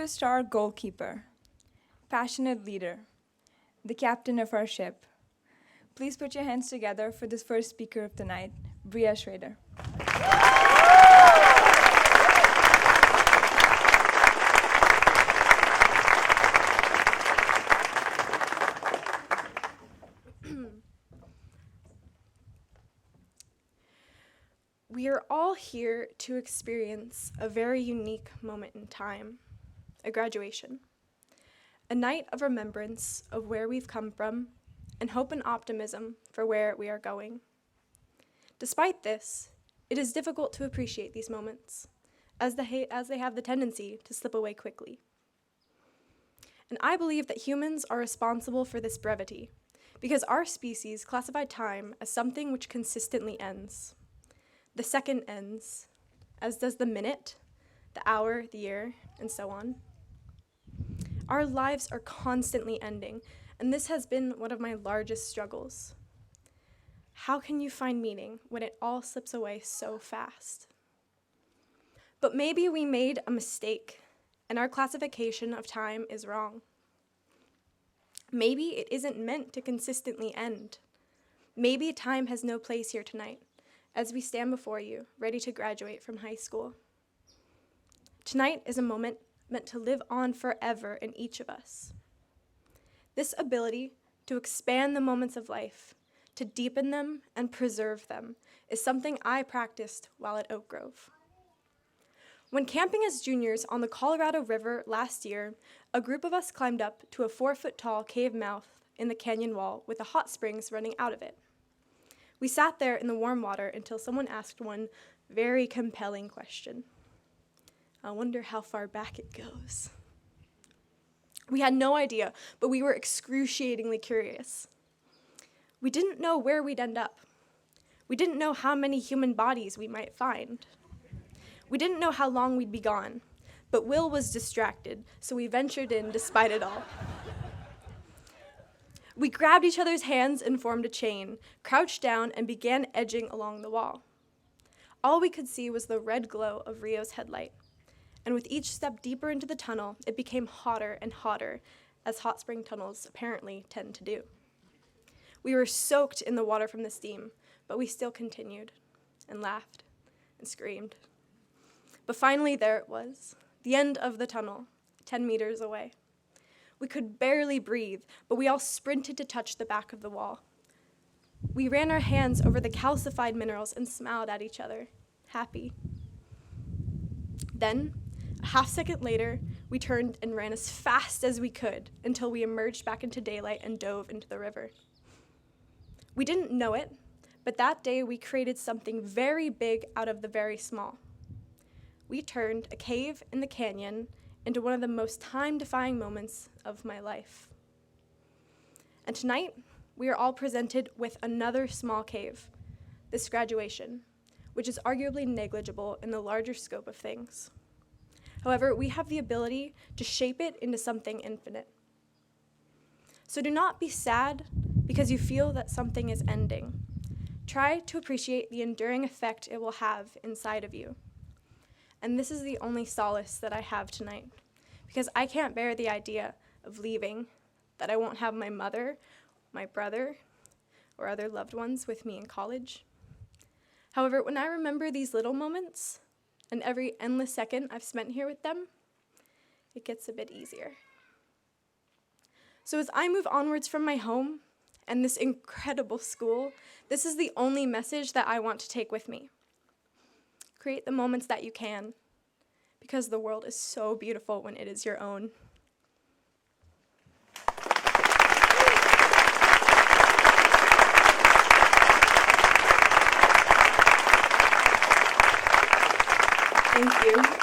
superstar goalkeeper, passionate leader, the captain of our ship. Please put your hands together for this first speaker of the night, Bria Schraeder. We are all here to experience a very unique moment in time, a graduation, a night of remembrance of where we've come from and hope and optimism for where we are going. Despite this, it is difficult to appreciate these moments, as they have the tendency to slip away quickly. And I believe that humans are responsible for this brevity, because our species classify time as something which consistently ends. The second ends, as does the minute, the hour, the year, and so on. Our lives are constantly ending, and this has been one of my largest struggles. How can you find meaning when it all slips away so fast? But maybe we made a mistake, and our classification of time is wrong. Maybe it isn't meant to consistently end. Maybe time has no place here tonight, as we stand before you, ready to graduate from high school. Tonight is a moment meant to live on forever in each of us. This ability to expand the moments of life, to deepen them and preserve them, is something I practiced while at Oak Grove. When camping as juniors on the Colorado River last year, a group of us climbed up to a 4-foot-tall cave mouth in the canyon wall with the hot springs running out of it. We sat there in the warm water until someone asked one very compelling question. I wonder how far back it goes. We had no idea, but we were excruciatingly curious. We didn't know where we'd end up. We didn't know how many human bodies we might find. We didn't know how long we'd be gone, but Will was distracted, so we ventured in despite it all. We grabbed each other's hands and formed a chain, crouched down, and began edging along the wall. All we could see was the red glow of Rio's headlight, and with each step deeper into the tunnel, it became hotter and hotter, as hot spring tunnels apparently tend to do. We were soaked in the water from the steam, but we still continued, and laughed, and screamed. But finally there it was, the end of the tunnel, 10 meters away. We could barely breathe, but we all sprinted to touch the back of the wall. We ran our hands over the calcified minerals and smiled at each other, happy. Then, a half-second later, we turned and ran as fast as we could until we emerged back into daylight and dove into the river. We didn't know it, but that day we created something very big out of the very small. We turned a cave in the canyon into one of the most time-defying moments of my life. And tonight, we are all presented with another small cave, this graduation, which is arguably negligible in the larger scope of things. However, we have the ability to shape it into something infinite. So do not be sad because you feel that something is ending. Try to appreciate the enduring effect it will have inside of you. And this is the only solace that I have tonight, because I can't bear the idea of leaving, that I won't have my mother, my brother, or other loved ones with me in college. However, when I remember these little moments, and every endless second I've spent here with them, it gets a bit easier. So as I move onwards from my home and this incredible school, this is the only message that I want to take with me. Create the moments that you can, because the world is so beautiful when it is your own. Thank you.